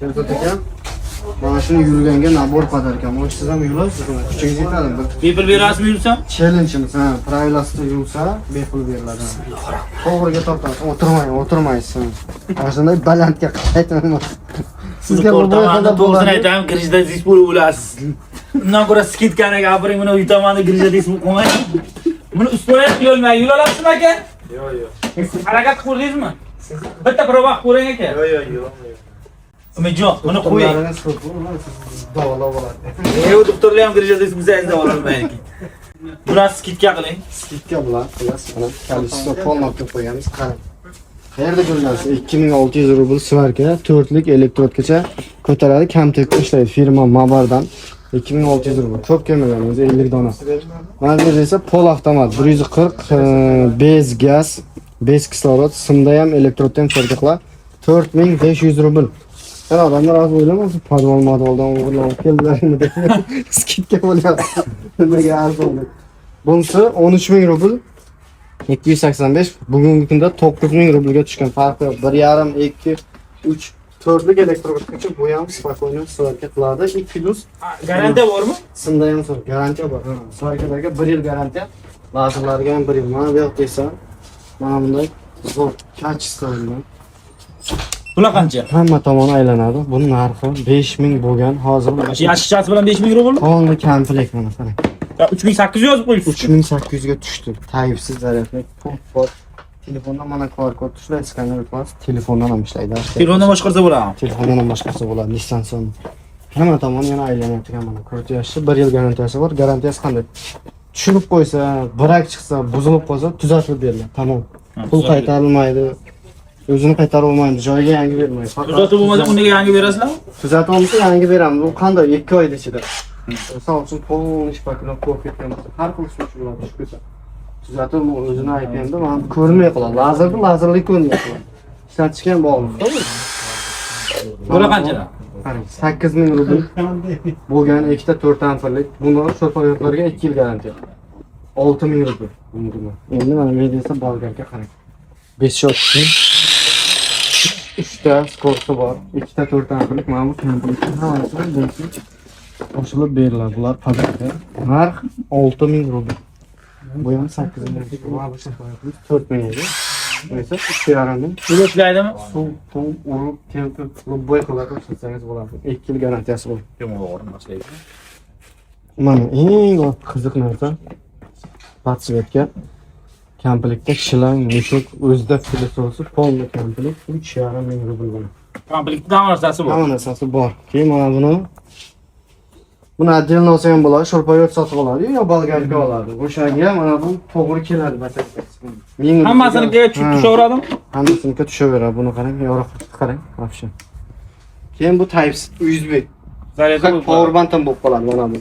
Kelto't ekan. Mana shuni yurganga nabor qadar ekan. Mana siz ham yurasiz, kuchingiz yetadimi? Bepul berasizmi yursa? Challenge'imiz, ha, pravilasida yursa bepul beriladi. To'g'riga tortasiz, o'tirmaysiz. Mana shunday balandga qaytmayman. Sizga o'rtamanda to'g'risini aytaman, kirishda zish bo'lib bo'lasiz. Undan ko'ra skidkani gapiring, buni uytaman deb kirishda zish bo'lib qo'ymang. Buni ustoya qilolmay yura olasizmi aka? Yo'q. Harakat qildingizmi? Bitta prova ko'ring aka. Yo'q. Umidjon, buni qo'ying. Davolab oladi. Doktorlar ham kirishda zish bo'lsa davololmaydi. Buni skidka qiling. Skidka bilan qilasiz. Mana kalisiy polnotga qo'yamiz. Qarang. Qayerda ko'rgansiz? 2600 rubl svarka, 4 lik elektrodgacha ko'taradi, kam tekka ishlaydi. Firma Mabardan 2600 rubl. Ko'p kelmagan, o'zi 50 dona. Mana bu yerda esa pol avtomat 140 bez gaz, bez kislorod, simda ham elektrodda ham sarka qiladi. 4500 rubl. Sen odamlar az o'ylamaysiz, podvoldan o'g'irlab keldilarmi deb skidka bo'lyapti. Nimaga arzon deb. Bunisi 13000 rubl. 285 bugungi kunda 9000 rublga tushgan. Farqi 1,5, 2, 3, 4 lik elektrodgacha bu ham spokойно svarka qiladi. 2+. Garantiya bormi? Simda ham garantiya bor. Svarkalarga 1 yil garantiya, lazerlarga ham 1 yil. Mana bu yoqda esa mana bunday zo'r kachistonidan. Bular qancha? Hamma tomoni aylanadi. Buning narxi 5000 bo'lgan. Hozir yashikchasi bilan 5000 rubl. Qonli komplekt mana qarang. 3800 yozib qo'yibsiz. 3800 ga tushdi. Tayyibsiz zaryadli pult bor. Telefondan mana QR kod tushlaydi, skaner qilasiz. Telefondan ham ishlaydi. Telefondan boshqarsa bo'ladimi? Telefondan ham boshqarsa bo'ladi. Distansiyon. Hamma tomoni yana aylanadigan mana ko'rtyapsiz. 1 yil garantiyasi bor. Garantiyasi qanday? Tushirib qo'ysa, birak chiqsa, buzilib qolsa, tuzatib beriladi. Tamom. Pul qaytarilmaydi. O'zini qaytarib olmaydi, joyiga yangi bermaydi. Tuzatib bo'lmasa, unga yangi berasizlarmi? Tuzatib olmasa yangi beramiz. Bu qanday? 2 oyda ichida. Misol uchun polni shpaklab qo'yib ketgan bo'lsa, har xil usul bo'ladi, tushko'sa. Tuzatib o'zini aytganda, mana ko'rinmay qoladi. Lazerlik ko'rinmay qoladi. Ishlatishga ham bog'liq. Bular qanchadan? Qarang, 8000 rubl bo'lgan ikkita 4 amperlik. Buni sho'rpoyotlarga 2 yil garantiya. 6000 rubl. Endi mana bu yerda esa bolgarga qarang. 5 shot. 3 ta skorsi bor. 2 ta 4 amperlik mana bu komplet. Hammasi qo'shilib beriladi. Bular pazarda. Narx 6000 rubl. Bu ham 8000 rubl. Mana bu sho'rpoyotlar 4000 edi. Bu esa 3,5 ming. Buni ishlaydimi? Suv, urib, temperatur qilib bo'y qilib ishlatsangiz bo'ladi. 2 yil garantiyasi bor. To'g'ri boshlaydi. Mana eng qiziq narsa podsvetka komplektda shlang, mushuk, o'zida filosofi polni komplekt 3,5 ming rubl bor. Komplektda hamma narsasi bor. Hamma narsasi bor. Keyin mana buni отдельно olsa ham bo'ladi, sho'rpoyot sotib oladi yo bolgarga oladi. O'shaga mana bu to'g'ri keladi batakasi. Hammasiniga tushaveradimi? Hammasiniga tushaveradi. Buni qarang, yorug'likni qarang, вообще. Keyin bu Type-C USB. Zaryadka power bank ham bo'lib qoladi mana bu.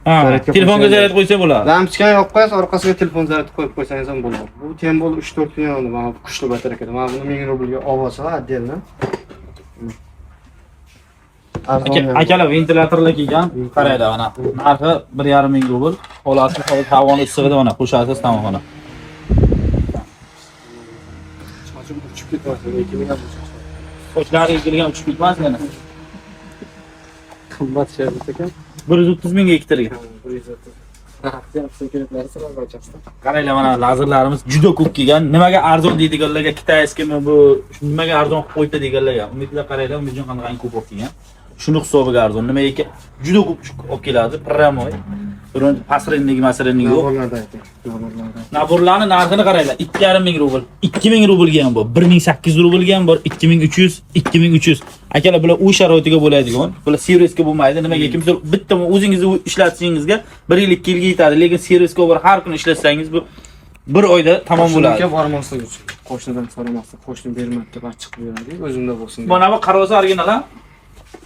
Ha, telefonga zaryad qo'ysa bo'ladi. Lampochkani yoqib qo'yasiz, orqasiga telefon zaryad qo'yib qo'ysangiz ham bo'ladi. Bu Tembol 3-4 million mana kuchli batareyada. Mana buni 1000 rublga olsa отдельно. Akalar ventilatorlar kelgan. Qaraylar mana. Narxi 1,5 ming rubl. Olasiz, hozir havoni issig'ida mana qo'shasiz tamom mana. Sochim uchib ketmasin, 2000 ham bo'lsa. Sochlari egilgan uchib ketmasin yana. Qimmat sherdi ekan. 130 mingga hektarga. 130. Qaranglar mana lazerlarimiz juda ko'p kelgan. Nimaga arzon deydiganlarga kitayskimi bu nimaga arzon qilib qo'ydi deganlarga. Umidlar qaranglar, umidjon qanday ko'p olib kelgan. Shuni hisobiga arzon. Nimaga juda ko'p olib keladi. Pryamoy. Biron pasrenligi masalanligi yo'q. Naborlarning narxini qaranglar. 2,5 ming rubl. 2000 rublga ham bor. 1800 rublga ham bor. 2300, 2300. Akalar bular u sharoitiga bo'ladigan. Bular servisga bo'lmaydi. Nimaga kimsa bitta o'zingizni ishlatishingizga 1 yil 2 yilga yetadi. Lekin servisga bir har kuni ishlatsangiz bu 1 oyda tamom bo'ladi. Shunga bormaslik uchun. Qo'shnidan so'ramaslik, qo'shni bermadi deb achchiq beradi. O'zimda bo'lsin. Mana bu qarozi original ha?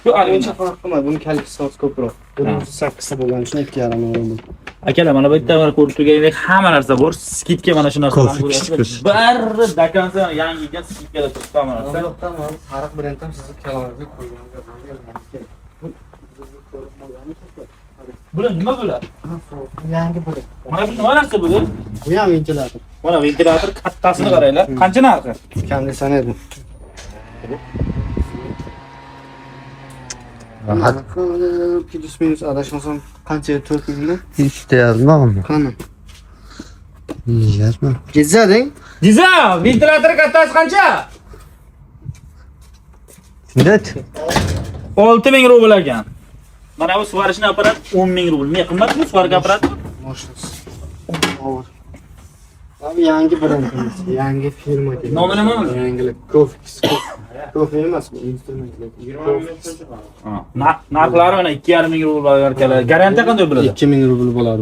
Bu Uncha farq qilmaydi. Buni kalkisi ko'proq. Buni 8 ta bo'lgan uchun 2,5 ming rubl. Akalar mana bu yerda mana ko'rib turganingizdek hamma narsa bor. Skidga mana shu narsalarni ko'ryapsiz. Bir dakansa yangiga skidga turibdi mana. Allohdan sariq brend ham sizni kalorimga qo'yganga bular nima bo'ladi? Yangi brend. Mana bu nima narsa bu? Bu ham ventilator. Mana ventilator kattasini qaranglar. Qancha narxi? Konditsioner. Rahat. Plus minus adashmasam qanchaga 4 mingdan? 3 yazmaqmi? Qani? Yozma. Kezading? Jiza, ventilyator kattasi qancha? Shundat. 6000 rubl ekan. Mana bu suvarishni apparat 10000 rubl. Men qimmatmi suvarga apparat? Moshnas. Avur. Abi yangi brendimiz, yangi firma keldi. Nomi nima? Yangilik. Kofe emas bu instrumentlar. Narxlari mana 2500 rubl bo'lgan. Garantiya qanday bo'ladi? 2000 rubl bo'ladi.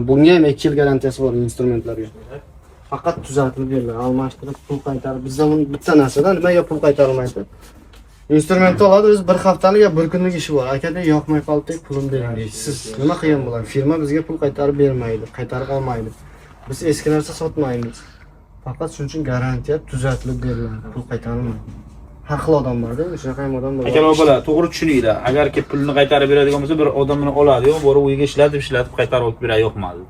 Bunga ham 2 yil garantiyasi bor instrumentlarga. Faqat tuzatib beriladi, almashtirib pul qaytarib. Bizda buni bitta narsada nimaga pul qaytarilmaydi? Instrumentni oladi, o'zi bir haftalik yo bir kunlik ishi bor. Akada yoqmay qoldi, pulim bering deysiz. Nima qilgan bo'ladi? Firma bizga pul qaytarib bermaydi, qaytarib olmaydi. Biz eski narsa sotmaymiz. Faqat shuning uchun garantiya tuzatilib beriladi, pul qaytarilmaydi. Haqli odamlarda, shunaqa ham odam bor. Agar bola to'g'ri tushuninglar. Agarki pulni qaytarib beradigan bo'lsa, bir odam buni oladi-yu, borib uyiga ishlatib qaytarib olib beradi, yo'qmadi.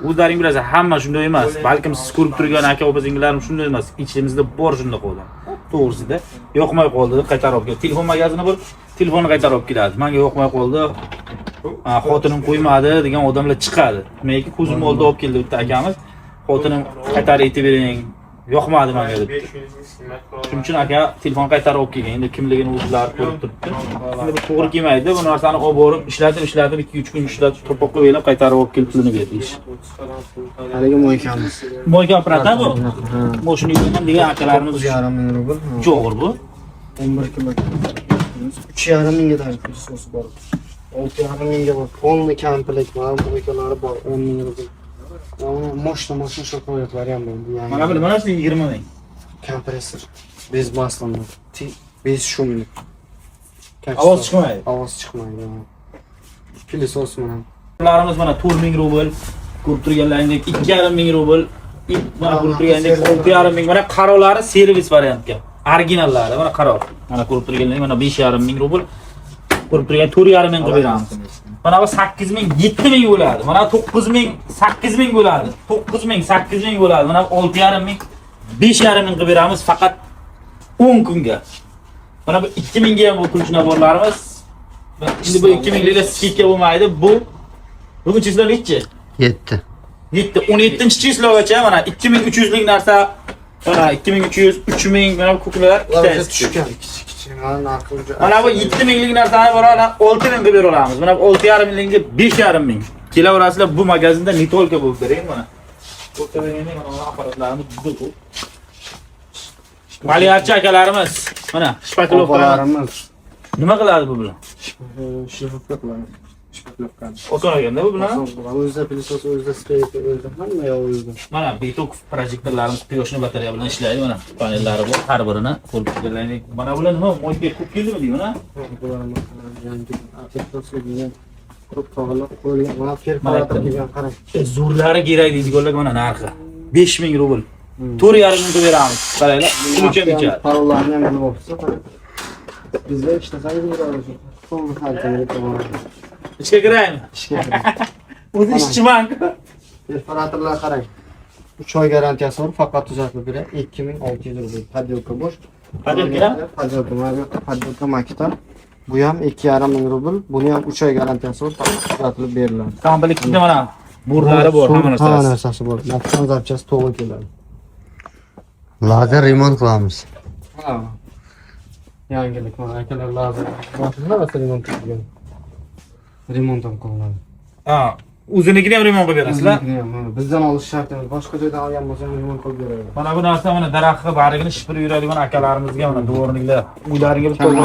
O'zlaring bilasiz, hamma shunday emas. Balkim siz ko'rib turgan aka opa-singlarim shunday emas. Ichimizda bor shunday odam. To'g'risida yo'qmay qoldi, qaytarib olib keladi. Telefon magazini bor, telefonni qaytarib olib keladi. Menga yo'qmay qoldi, xotinim qo'ymadi degan odamlar chiqadi. Menga ko'zim oldida olib keldi bitta akamiz. Xotinim qaytarib aytib bering, yo'qmadi menga deb. Shuning uchun aka telefon qaytarib olib kelgan. Endi kimligini o'zlari ko'rib turibdi. Endi to'g'ri kelmaydi. Bu narsani olib borib ishlatib 2-3 kun ishlatib to'paq qilib elab qaytarib olib kelib pulini berdi ish. Haligi mo'ykamiz. Mo'yka apparati bu. Moshina yurgan degan akalarimiz 3,5 rubl. Jo'g'ir bu. 11 km. 3,5 mingga darajada prisosi bor. 6,5 mingga bor. Polni komplekt bor, mo'ykalari bor, 10 ming rubl. Moshina shokoladlari ham bor. Mana bu nima narsa 20 ming. Kompressor. Bez maslanda. Bez shumlik. Ovoz chiqmaydi. Ovoz chiqmaydi. Pilisos mana. Ularimiz mana 4000 rubl, ko'rib turganlaringdek 2,5 rubl, mana ko'rib turgandek 6,5 ming. Mana qarolari servis variantga. Originallari mana qaror. Mana ko'rib turganlaring mana 5,5 rubl. Ko'rib turgan 4,5 ming qilib beramiz. Mana bu 8000, 7000 bo'ladi. Mana 9000, 8000 bo'ladi. 9000, 8000 bo'ladi. Mana 6,5 ming, 5,5 ming qilib beramiz faqat 10 kunga. Mana bu 2000 ga ham bu pul naborlarimiz. Endi bu 2000 lik skidka bo'lmaydi. Bu bugun chislo nechi? 7. 7. 17-chislagacha mana 2300 lik narsa, mana 2300, 3000 mana bu kuklalar ikkitasi tushgan. Mana bu 7000 lik narsani borana 6000 ga bera olamiz. Mana bu 6,5 mingga 5,5 ming. Kelaverasizlar bu magazinda ne tolka bo'lib bering mana. O'rtalarning mana apparatlarimiz juda ko'p. Maliyatchi akalarimiz mana shpaklovkalarimiz. Nima qiladi bu bilan? Shifrovka qiladi. Shifrovka. Oson ekanda bu bilan. O'zida pilisos, o'zida spreyka, o'zida hamma yo'q o'zida. Mana Betok projektorlarimiz quyoshli batareya bilan ishlaydi mana. Panellari bor, har birini ko'rib turganlaringiz. Mana bular nima? Mo'yka ko'p keldimi deyman, ha? Bularni yangi aplikasiyaga ko'p tog'lar qo'yilgan. Mana perforator kelgan qarang. Zo'rlari kerak deydiganlar mana narxi. 5000 rubl. 4,5 mingga beramiz. Qaranglar, qulcha bichadi. Parollarni ham bilib olibsiz. Bizda ishlasangiz bo'ladi. Qo'lni xaltaga to'g'ri. Ishga kiraymi? Ishga. O'zi ishchiman. Perforatorlar qarang. 3 oy garantiyasi bor, faqat tuzatib beradi. 2600 rubl. Poddelka bo'sh. Poddelka? Poddelka, mana bu yerda poddelka maktab. Bu ham 2,5 ming rubl. Buni ham 3 oy garantiyasi bor, faqat tuzatib beriladi. Komplektda mana bo'rlari bor, hamma Hamma narsasi. narsasi bor. Maktab zapchasi to'g'ri keladi. Lazer remont qilamiz. Ha. Yangilik mana akalar lazer. Mashina va remont qilgan. Remont ham qilinadi. Ha, o'zinikini ham remont qilib berasizlar. Bizdan olish shart emas. Boshqa joydan olgan bo'lsangiz remont qilib beradi. Mana bu narsa mana daraxtga barigini shipirib yuradigan akalarimizga mana dvorniklar. Uylariga bir to'g'ri.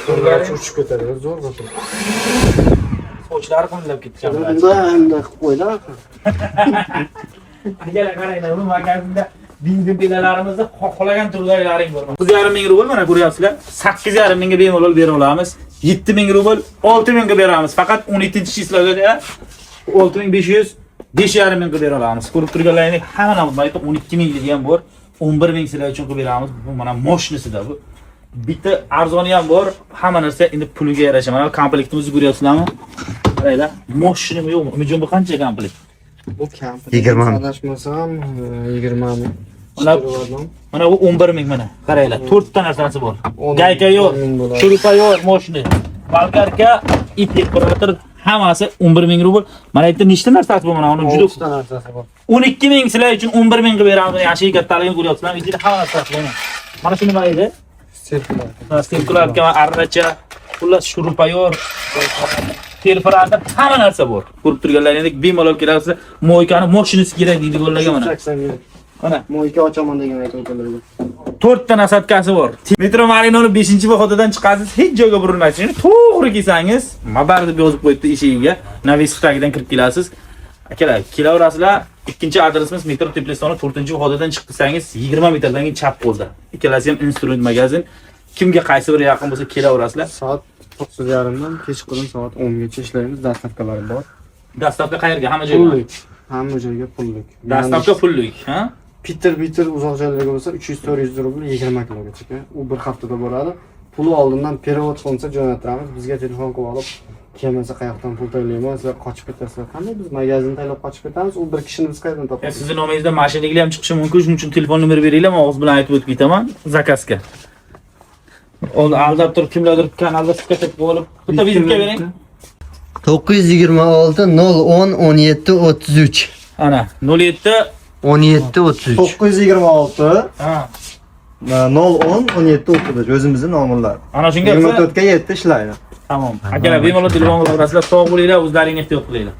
To'g'ri uchib ko'taradi, zo'r bo'lsin. Sochlari qimillab ketgan. Bunda hamda qilib qo'ydi. Akalar qaranglar, bu magazinda benzin pilalarimizni xohlagan turlaring bor. 9,5 ming rubl mana ko'ryapsizlar. 8,5 mingga bemalol bera olamiz. 7000 rubl 6000 ga beramiz. Faqat 17-chislagacha 6500 5,5 mingga bera olamiz. Ko'rib turganlaringiz hamma namoyda 12 minglik ham bor. 11 ming sizlar uchun qilib beramiz. Bu mana moshinasida bu. Bitta arzoni ham bor. Hamma narsa endi puliga yarasha. Mana komplektimizni ko'ryapsizlarmi? Qaranglar, moshinami yo'qmi? Umidjon bu qancha komplekt? Bu kamp. 20 ming. Adashmasam 20 ming. Mana bu 11 ming mana. Qaranglar, 4 ta narsasi bor. 10 Gayka yo'q, 10 ming bo'ladi. shurpa yo'q, moshina. Balkarka, ip operator hammasi 11 ming rubl. Mana yerda nechta narsasi bor mana uni juda 10 ta narsasi bor. 12 ming sizlar uchun 11 ming qilib beramiz. Yaxshi kattaligini ko'ryapsizlar. Ichida hamma narsasi bor. Mana shu nima edi? Sirkular. Sirkularka, arracha, xullas shurpa yo'q. Telefon hamma narsa bor. Ko'rib turganlaringdek bemalol kelasiz. Moykani mashinasi kerak deydi qo'llaga mana. 80 ming. Mana Moyka ochaman degan aytuvchilarga. 4 ta nasatkasi bor. Metro Marinoni 5-vahodadan chiqasiz, hech joyga burilmaysiz. Ya'ni to'g'ri kelsangiz, Mabar deb yozib qo'yibdi eshigiga. Navis tagidan kirib kelasiz. Akalar, kelaverasizlar. Ikkinchi adresimiz Metro Teplistoni 4-vahodadan chiqsangiz 20 metrdan keyin chap qo'lda. Ikkalasi ham instrument magazin. Kimga qaysi biri yaqin bo'lsa kelaverasizlar. Soat 9:30dan kechqurun soat 10 gacha ishlaymiz. Dastavkalari bor. Dastavka qayerga? Hamma joyga. Pullik. Hamma joyga pullik. Dastavka pullik, ha? Bitir uzoq joylarga bo'lsa 300-400 rubl 20 kilogacha. U bir haftada boradi. Puli oldindan perevod qilinsa jo'natamiz. Bizga telefon qilib olib, kelmasa qayoqdan pul to'laymiz va qochib ketasizlar. Qanday biz magazindan taylab qochib ketamiz? U bir kishini biz qayerdan topamiz? Sizning nomingizda mashinalar ham chiqishi mumkin. Shuning uchun telefon nomer beringlar, men og'iz bilan aytib o'tib ketaman. Zakazga. Aldab turib kimlardir kanalda sketch qilib, bitta vizitga bering. 926 010 17 33. Ana 07 17 33. 926 ha. 010 17 33 o'zimizning nomerlar. Ana shunga 24 ga 7 ishlaydi. tamam. Akalar bemalol telefon qilaverasizlar, sog' bo'linglar, o'zlaringizni ehtiyot qilinglar.